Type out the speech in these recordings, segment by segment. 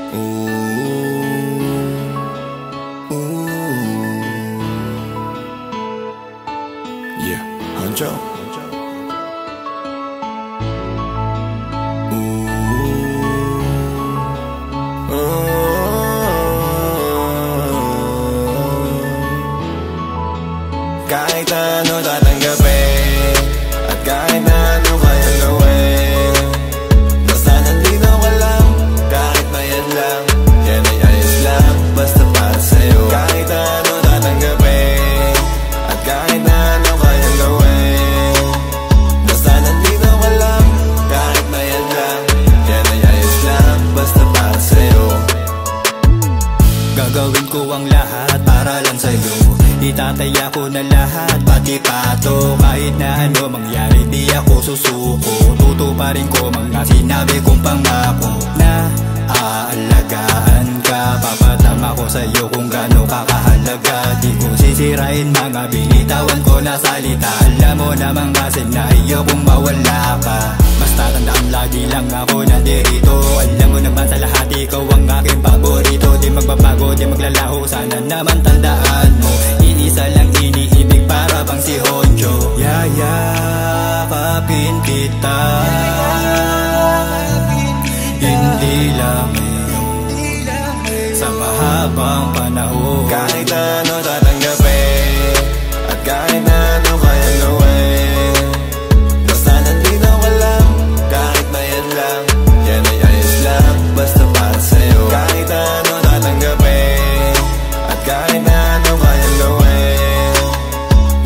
Yeah, Hanjo. Kahit ano tatanggapin at kahit ano kayang gawin, basta nandito ka lang, kahit na yan lang, yan ay ayos lang, basta para sa'yo. Kahit ano tatanggapin at kahit na ano kayang gawin, basta nandito ka lang, kahit na yan lang, yan ay ayos lang, basta para sa'yo. Gagawin ko ang lahat para lang sa'yo, itataya ko na lahat, pati pato. Kahit na ano mangyari, di ako susuko. Tutuparin ko mga sinabi kong pangako, na aalagaan ka. Papatama ko sa'yo kung gaano kakahalaga. Di ko sisirain mga binitawan ko na salita. Alam mo naman kasi na ayokong mawala ka. Basta tandaan lagi lang ako nandirito. Alam mo naman sa lahat ikaw ang aking paborito. Di magbabago, di maglalaho, sana naman tandaan mo. Isa lang iniibig para bang si Honjo. Yayakapin kita, hindi lamang sa mahabang panahon. Kahit ano tatanggapin at kahit ano kayang gawin, basta nandito ka lang, kahit na yan lang, yan ay ayos lang, basta para sa'yo. Kahit ano tatanggapin at kahit ano kayang gawin,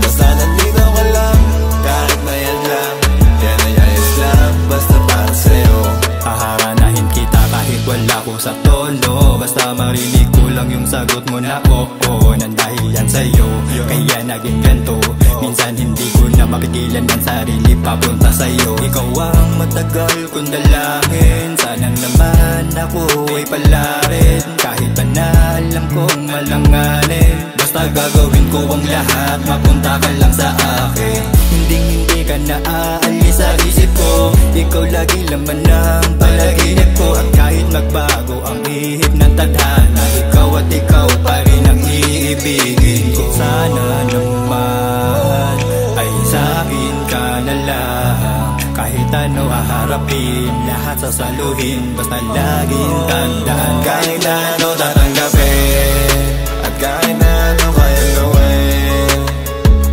basta nandito ka lang, kahit na yan lang, yan ay ayos lang, basta para sa'yo. Haharanahin kita kahit wala ko sa tono, basta marinig ko lang yung sagot mo na oo. Nandahil yan sa'yo, kaya naging ganto. Minsan hindi ko na mapigilan ang sarili papunta sa'yo. Ikaw ang matagal kong dalangin, sana naman ako ay palarin. Kahit pa na alam kong malanganin, basta gagawin ko ang lahat, mapunta ka lang sa akin. Hindi ka na aalis sa isip ko, ikaw lagi laman ng palaginip ko. At kahit magbago ang ihip ng tadhana, ikaw at ikaw pa rin ang iibigin ko. Sana naman ay sa'kin ka na lang, kahit ano haharapin, lahat sasaluhin, basta laging tandaan. Kahit ano tatanggapin at kahit ano kayang gawin,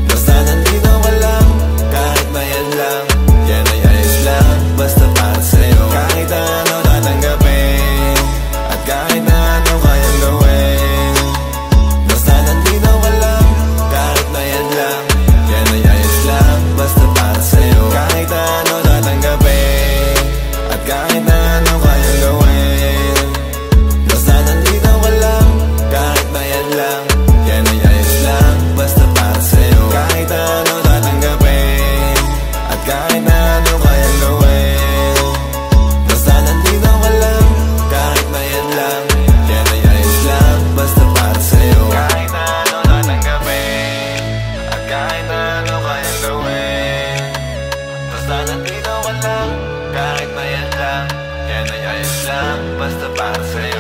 basta nandito ka lang, kahit na yan lang, yan ay ayos lang, basta para sa'yo. Kahit ano tatanggapin at kahit ano kayang gawin, basta nandito ka lang, kahit na yan lang, yan ay ayos lang, basta para sa'yo. Kahit ano tatanggapin at kahit ano kayang gawin, basta nandito ka lang, kahit na yan lang, yan ay ayos lang, basta para sa'yo. Kahit ano tatanggapin at kahit ano kayang gawin, basta nandito ka lang, kahit na yan lang, yan ay ayos lang, basta para sa'yo. Kahit ano tatanggapin at kahit ano kayang gawin, basta nandito ka lang, kahit na yan lang, yan ay ayos lang, basta para sa'yo.